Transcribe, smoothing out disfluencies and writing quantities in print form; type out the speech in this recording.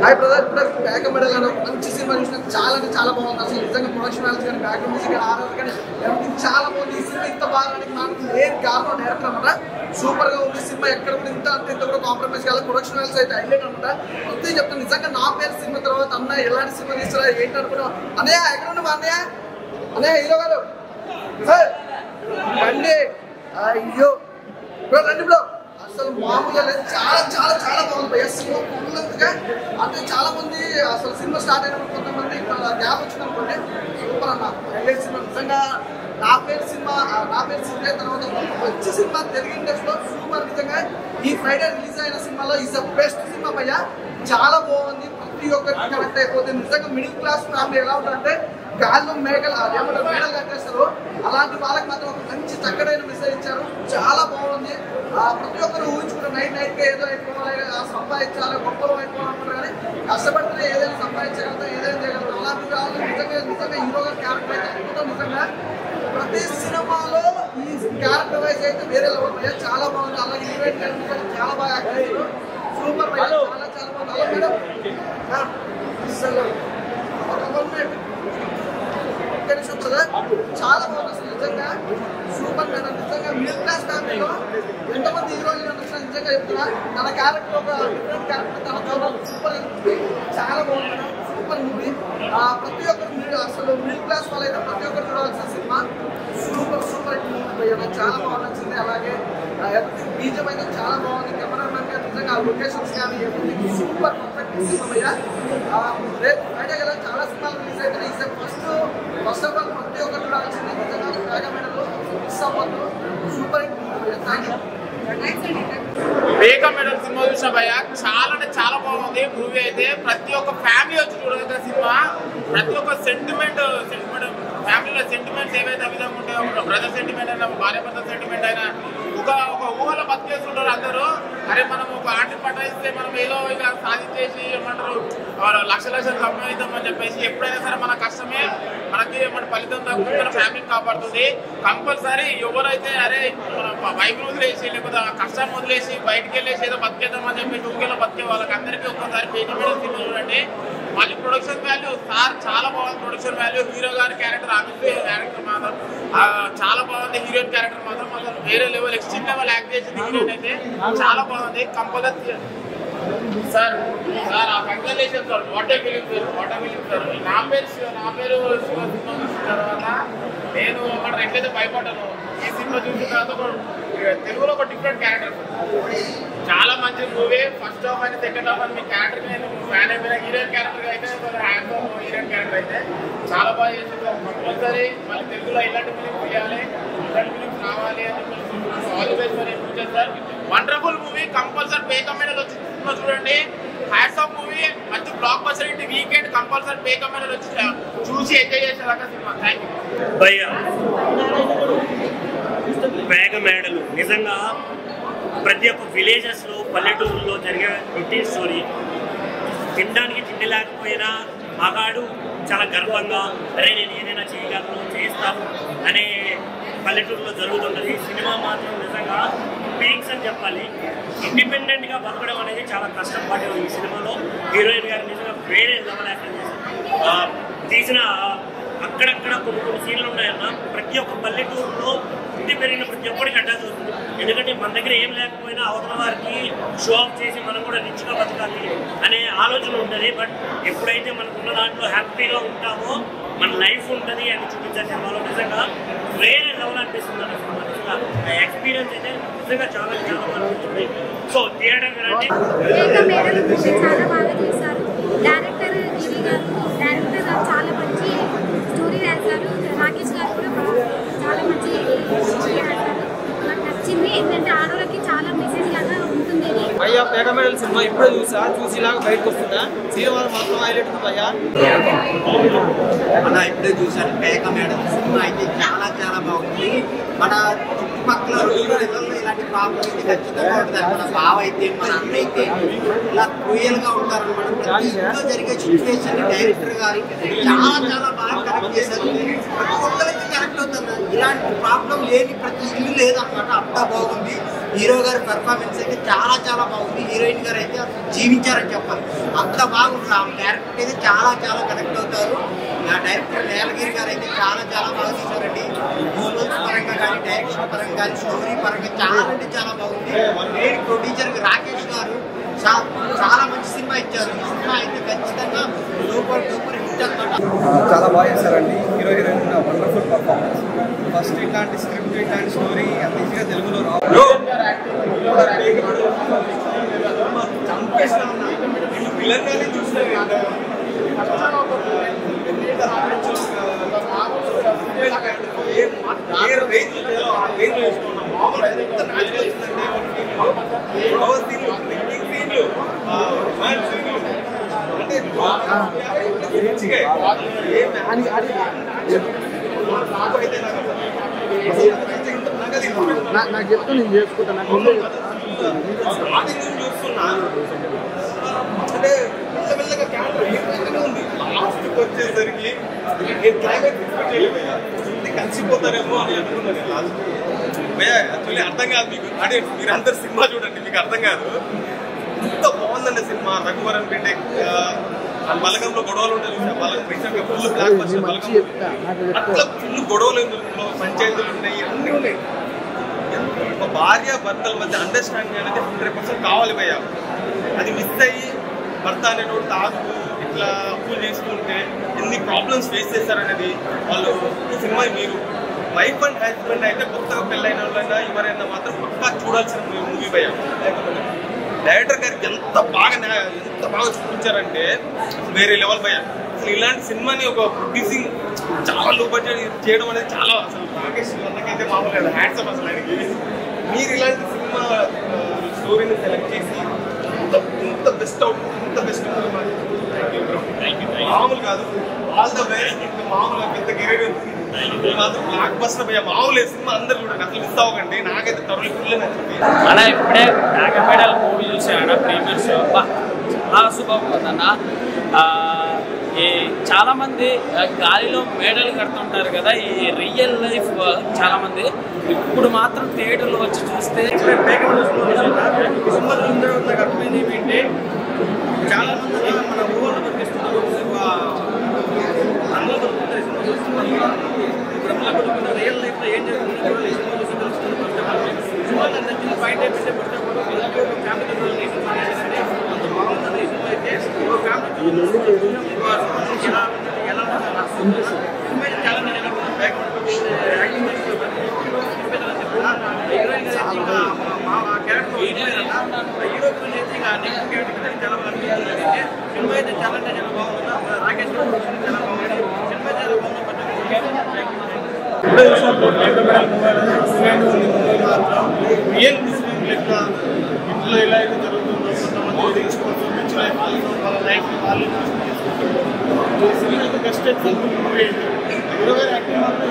Hi brother, ఇప్పుడు back medal అని ఒక మంచి సినిమా చూసిన చాలా అంటే చాలా బాగుంది. అసలు నిజంగా ప్రొడక్షన్ వాల్యూస్ కానీ బ్యాక్గ్రౌండ్ మ్యూజిక్ కానీ ఆర్ఆర్ కానీ ఎవ్రీథింగ్ చాలా బాగుంది. ఈ సినిమా ఇంత బాగానికి నాకు మెయిన్ కారణం డైరెక్టర్ అనమాట. సూపర్ గా ఉంది సినిమా. ఎక్కడ కూడా ఇంత కూడా కాంప్రమైజ్ కాదు. ప్రొడక్షన్ వాల్యూస్ అయితే హైలైట్ అనమాట. ప్రతి చెప్తాను నిజంగా నా పేరు సినిమా తర్వాత అన్న ఎలాంటి సినిమా తీస్తారా ఏంటి అనుకున్నాం. అన్నయ్య ఎక్కడ ఉన్నా అన్నయ్య, అన్నయ్య హీరో గారు రండి. అయ్యో రండి బ్రో. అసలు మామూలుగా లేదు, చాలా చాలా చాలా బాగుంది భయ్య సినిమా. ఫుల్గా అంటే చాలా మంది అసలు సినిమా స్టార్ట్ అయినప్పుడు కొంతమంది గ్యాప్ వచ్చిందనుకోండి. సూపర్ అన్న హైలైట్ సినిమా నిజంగా. నా పేరు సినిమా తర్వాత మంచి సినిమా తెలుగు ఇండస్ట్రీలో సూపర్. నిజంగా ఈ ఫ్రైడే రిలీజ్ అయిన సినిమాలో ఈజ్ ద బెస్ట్ సినిమా భయ్య. చాలా బాగుంది, ప్రతి ఒక్కరికి కనెక్ట్ అయిపోతుంది. నిజంగా మిడిల్ క్లాస్ ఫ్యామిలీ ఎలా ఉంటారంటే గాల్లో మేకలు ఏమంటారు మేడలు కట్టేస్తారు. అలాంటి వాళ్ళకి మాత్రం ఒక మంచి చక్కడైన మెసేజ్ ఇచ్చారు. చాలా బాగుంది. ప్రతి ఒక్కరు ఊహించుకుంటారు నైట్గా ఏదో అయిపోవాలి, సంపాదించాలి, గొప్పలు అయిపోవాలనుకుంటారు. కానీ కష్టపడితే ఏదైనా సంపాదించగలుగుతాం, ఏదైనా చేయగలుగుతాం. అలాంటి వాళ్ళు నిజంగా హీరోగా క్యారెక్టర్ అయితే అనుకుంటాం. నిజంగా ప్రతి సినిమాలో ఈ క్యారెక్టర్ వైజ్ అయితే వేరే లెవెల్ భయ్య. చాలా బాగుంది. అలాగే ఈవెంట్ చాలా బాగా యాక్ట్ చేశారు. సూపర్ భయ్య, చాలా చాలా బాగుంది. అలా మేడం అసలు చాలా బాగుంది అసలు నిజంగా. Super madam. నిజంగా మిడిల్ క్లాస్ ఫ్యామిలీలో ఎంతమంది హీరోయిన్ అనిపిస్తున్నా నిజంగా చెప్తున్నా. తన క్యారెక్టర్ ఒక డిఫరెంట్ క్యారెక్టర్ తన చూడాలి. సూపర్ చాలా బాగుంది మేడం. Super movie. ప్రతి ఒక్కరు అసలు మిడిల్ క్లాస్ వాళ్ళైతే ప్రతి ఒక్కరు చూడాల్సిన సినిమా. సూపర్ సూపర్ మూవీ నాకు చాలా బాగా నచ్చింది. అలాగే బీజం అయితే చాలా బాగుంది. కెమెరామెన్ గారు నిజంగా లొకేషన్స్ కానీ ఎవ్రీథింగ్ సూపర్ పర్ఫెక్ట్ సినిమా భయ్య. రేపు ఫ్రైడే కదా చాలా సినిమాలు రిలీజ్ అయితే ఈసారి ఫస్ట్ ఆఫ్ ఆల్ ప్రతి ఒక్కరు చూడాల్సింది. నిజంగా బ్యాక్ మెడల్ మిస్ అవ్వద్దు. Super hit movie. Thank you. Break medal cinema చూసిన భయ్య చాలా అంటే చాలా బాగుంది మూవీ అయితే. ప్రతి ఒక్క ఫ్యామిలీ వచ్చి చూడగలిగిన సినిమా. ప్రతి ఒక్క సెంటిమెంట్ ఫ్యామిలీలో సెంటిమెంట్స్ ఏవైతే విధంగా ఉంటాయో, బ్రదర్ సెంటిమెంట్ అయినా భార్య భర్త సెంటిమెంట్ అయినా ఒక ఊహలో బతికేస్తుంటారు అందరూ. అరే మనం ఒక ఆంటీ పట్టాయిస్తే మనం ఏదో ఇక సాధించేసి ఏమంటారు లక్షలు సంపాదిద్దామని చెప్పేసి ఎప్పుడైనా సరే మన కష్టమే మనకి మన ఫలితం తగ్గుతుంది, మన ఫ్యామిలీని కాపాడుతుంది. కంపల్సరీ ఎవరైతే అరే మన వైఫ్ వదిలేసి లేకపోతే కష్టాన్ని వదిలేసి బయటకు వెళ్ళేసి ఏదో బతికేద్దామని చెప్పి ఊరిలో బతికే వాళ్ళకి అందరికీ ఒక్కసారి పేజీ మీద సినిమా చూడండి. మళ్ళీ ప్రొడక్షన్ వాల్యూ సార్ చాలా బాగుంది. ప్రొడక్షన్ వాల్యూ హీరో గారి క్యారెక్టర్ అమిత్ క్యారెక్టర్ మాత్రం చాలా బాగుంది. హీరోయిన్ క్యారెక్టర్ మాత్రం అసలు వేరే లెవెల్ ఎక్స్ట్రీమ్ లెవెల్ యాక్ట్ చేసింది హీరోయిన్ అయితే చాలా బాగుంది. కంపల్సరీ సార్ సార్ ఆ congratulation sir. What a film sir. నా పేరు సినిమా చూసిన తర్వాత నేను అక్కడ ఎట్లయితే భయపడ్డాను ఈ సినిమా చూసిన తర్వాత తెలుగులో ఒక డిఫరెంట్ క్యారెక్టర్ చాలా మంచి మూవీ. ఫస్ట్ హాఫ్ అని సెకండ్ హాఫ్ అని మీ క్యారెక్టర్ నేను ఫ్యాన్ అయిపోయిన. హీరోయిన్ క్యారెక్టర్ అయితే హ్యాండ్ హీరోయిన్ క్యారెక్టర్ అయితే చాలా బాగా చేసింది. కంపల్సరీ మళ్ళీ తెలుగులో ఇలాంటి ఫిలిమ్స్ తీయాలి, ఇలాంటి ఫిలిమ్స్ రావాలి అని all the best for future sir. Wonderful movie. Compulsory break medal వచ్చి సినిమా చూడండి. Hats off movie. మంచి బ్లాక్ బస్టర్ ఇంటి వీకెండ్ కంపల్సరీ బ్రేక్ మెడల్ వచ్చి చూసి ఎంజాయ్ చేసేదాకా సినిమా. థ్యాంక్ యూ భయ్య. బ్యాక్ మెడల్ నిజంగా ప్రతి ఒక్క విలేజెస్లో పల్లెటూరులో జరిగే రొటీన్ స్టోరీ. తినడానికి తిండి లేకపోయినా మగాడు చాలా గర్వంగా అరే నేను ఏదైనా చేయగలను చేస్తాను అనే పల్లెటూరులో జరుగుతుంటుంది. సినిమా మాత్రం నిజంగా పీక్స్ అని చెప్పాలి. ఇండిపెండెంట్గా బతకడం అనేది చాలా కష్టం. బట్ ఈ సినిమాలో హీరోయిన్ గారు నిజంగా వేరే లెవెల్ యాక్టింగ్ చేశారు. తీసిన అక్కడక్కడ కొన్ని సీన్లు ఉన్నాయన్న ప్రతి ఒక్క పల్లెటూరులో పుట్టి పెరిగిన ప్రతి ఒక్కరికి అటాచ్ అవుతుంది. ఎందుకంటే మన దగ్గర ఏం లేకపోయినా అవతల వారికి షో ఆఫ్ చేసి మనం కూడా రిచ్గా బతకాలి అనే ఆలోచన ఉంటుంది. బట్ ఎప్పుడైతే మనకున్న దాంట్లో హ్యాపీగా ఉంటామో మన లైఫ్ ఉంటుంది అని చూపించే సినిమాలో నిజంగా వేరే లెవెల్ అనిపిస్తుంది అన్న సినిమా. నిజంగా ఎక్స్పీరియన్స్ అయితే నిజంగా చాలా చాలా బాగా అనిపిస్తుంది. సో థియేటర్ చాలా బాగా చేశారు. డైరెక్టర్ గిరి గారు చాలా మంచి స్టోరీ రాశారు. రాకేష్ గారు కూడా చాలా మంచి స్టోరీ రాశారు. నాకు నచ్చింది. ఏంటంటే ఆడవాళ్ళకి చాలా మెసేజ్ లాగా ఉంటుంది. భయ్యా బ్యాక్ మెడల్ సినిమా ఇప్పుడే చూసి ఇలాగా బయటకు వస్తుందా సినిమా మొత్తం హైలైట్ ఉంది భయ్యా. అలా ఇప్పుడే చూసాను బ్యాక్ మెడల్ సినిమా అయితే చాలా చాలా బాగుంది. మన చుట్టుపక్కల రోజులలో ఇలాంటి ప్రాబ్లం అయితే ఖచ్చితంగా ఉంటుంది. మన బావ అయితే మన అన్న అయితే ఇలా క్రూయల్గా ఉంటారనమాట. ప్రతి ఇంట్లో జరిగే సిచ్యువేషన్ డైరెక్టర్ గారు చాలా చాలా బాగా కరెక్ట్ చేశారు. ప్రతి ఒక్కరికి కరెక్ట్ అవుతుంది. ఇలాంటి ప్రాబ్లం లేని ప్రతి ఇల్లు లేదన్నమాట. అంతా బాగుంది. హీరో గారి పెర్ఫార్మెన్స్ అయితే చాలా చాలా బాగుంది. హీరోయిన్ గారు అయితే జీవించారని చెప్పాలి, అంత బాగుంటుంది. ఆ క్యారెక్టర్ అయితే చాలా చాలా కనెక్ట్ అవుతారు. ఆ డైరెక్టర్ నీలగిరి గారు అయితే చాలా చాలా బాగా తీశారండి. విజువల్స్ పరంగా కానీ, డైరెక్షన్ పరంగా కానీ, స్టోరీ పరంగా చాలా అంటే చాలా బాగుంది. మెయిన్ ప్రొడ్యూసర్ రాకేష్ గారు చాలా మంచి సినిమా ఇచ్చారు. ఈ సినిమా అయితే ఖచ్చితంగా సూపర్ డూపర్ హిట్ అన్నమాట. చాలా బాగా చేశారండి. Hero heroine wonderful performance. First ఇట్లాంటి స్క్రిప్ట్ ఇట్లాంటి స్టోరీ అంత ఈజీగా తెలుగులో రావు. నాకు చెప్తే నేను చేసుకుంటాను. చూస్తున్నా అంటే మెల్లమెల్లగా క్యారెక్టర్ ఉంది. లాస్ట్కి వచ్చేసరికి నేను క్లైమాక్స్ ఎక్స్పెక్ట్ చేయలేమయ్యా, కలిసిపోతారేమో అని అనుకున్నాను లాస్ట్. యాక్చువల్లీ అర్థం కాదు మీకు, అంటే మీరందరు సినిమా చూడండి మీకు అర్థం కాదు. ఎంత బాగుందండి సినిమా. రఘువరన్ రెడ్డి బలగంలో గొడవలు ఉంటాయి చూసా, రీసెంట్గా ఫుల్ బ్లాక్ బస్టర్ బలగం, అట్లా ఫుల్ గొడవలు పంచాయతీలు ఉన్నాయి, అన్నీ ఉన్నాయి. ఒక భార్య భర్తల మధ్య అండర్స్టాండింగ్ అనేది 100% కావాలి భయ్యా. అది మిస్ అయ్యి భర్త అనేటువంటి తాగుతూ ఇట్లా అప్పులు చేసుకుంటే ఎన్ని ప్రాబ్లమ్స్ ఫేస్ చేస్తారనేది వాళ్ళు ఈ సినిమా మీరు వైఫ్ అండ్ హస్బెండ్ అయితే కొత్తగా పెళ్ళైన వాళ్ళైనా ఎవరైనా మాత్రం పక్కా చూడాల్సిన మూవీ భయ్యా. లేకపోతే డైరెక్టర్ గారికి ఎంత బాగా చూపించారంటే వేరే లెవెల్ భయ్యా. అసలు ఇలాంటి సినిమాని ఒక ప్రొడ్యూసింగ్ చాలా లో బడ్జెట్ చేయడం అనేది చాలా, అసలు రాకేష్ అన్నకైతే మామూలు హ్యాట్స్ ఆఫ్. అసలు ఆయనకి మీరు ఇలాంటి సినిమా స్టోరీని సెలెక్ట్ చేసి ఇంత బెస్ట్ మామూలు కాదు. All the best. మామూలుగా పెద్ద కెరీర్ మాత్రం బ్లాక్ బస్టర్ భయ్యా. మామూలు సినిమా అందరు చూడండి, అసలు మిస్ అవ్వకండి. నాకైతే తరుణ్ ఫుల్ నచ్చింది. అన్న ఇప్పుడే నాగపేడల మూవీ చూసాను ప్రీమియర్ షో. చాలా సూపర్ ఉందన్న. చాలామంది గాలిలో మేడలు కడుతుంటారు కదా, ఈ రియల్ లైఫ్ చాలామంది ఇప్పుడు మాత్రం థియేటర్లో వచ్చి చూస్తే అర్థమైంది ఏంటంటే చాలా మంది మన ఊళ్ళో బతికిస్తున్నారు, అందులో బతుకుతారు. సినిమా బతుకుతున్న రియల్ లైఫ్లో ఏం జరుగుతుంది సినిమా చూసి తెలుస్తుంది. సినిమా నచ్చిన పాయింట్ ఏంటంటే ఫ్యామిలీ అంత బాగుంటుంది. సినిమా అయితే ఫ్యామిలీ ఎలా చాలా క్యారెక్టర్ హీరో గురించి అయితే ఇంకా నెక్స్ట్ క్యారెక్టర్ చాలా బాగుంటుంది. సినిమా అయితే చాలా అంటే చాలా బాగుంది. రాకేష్ చాలా బాగుంది. సినిమా చాలా బాగుంది. ఇంట్లో ఎలా అయితే జరుగుతుందో కొంతమంది చూపించిన వాళ్ళ లైఫ్ వాళ్ళు బెస్ట్ ఎగ్జాంపుల్ మూవీ. హీరో గారి యాక్టింగ్ మాత్రం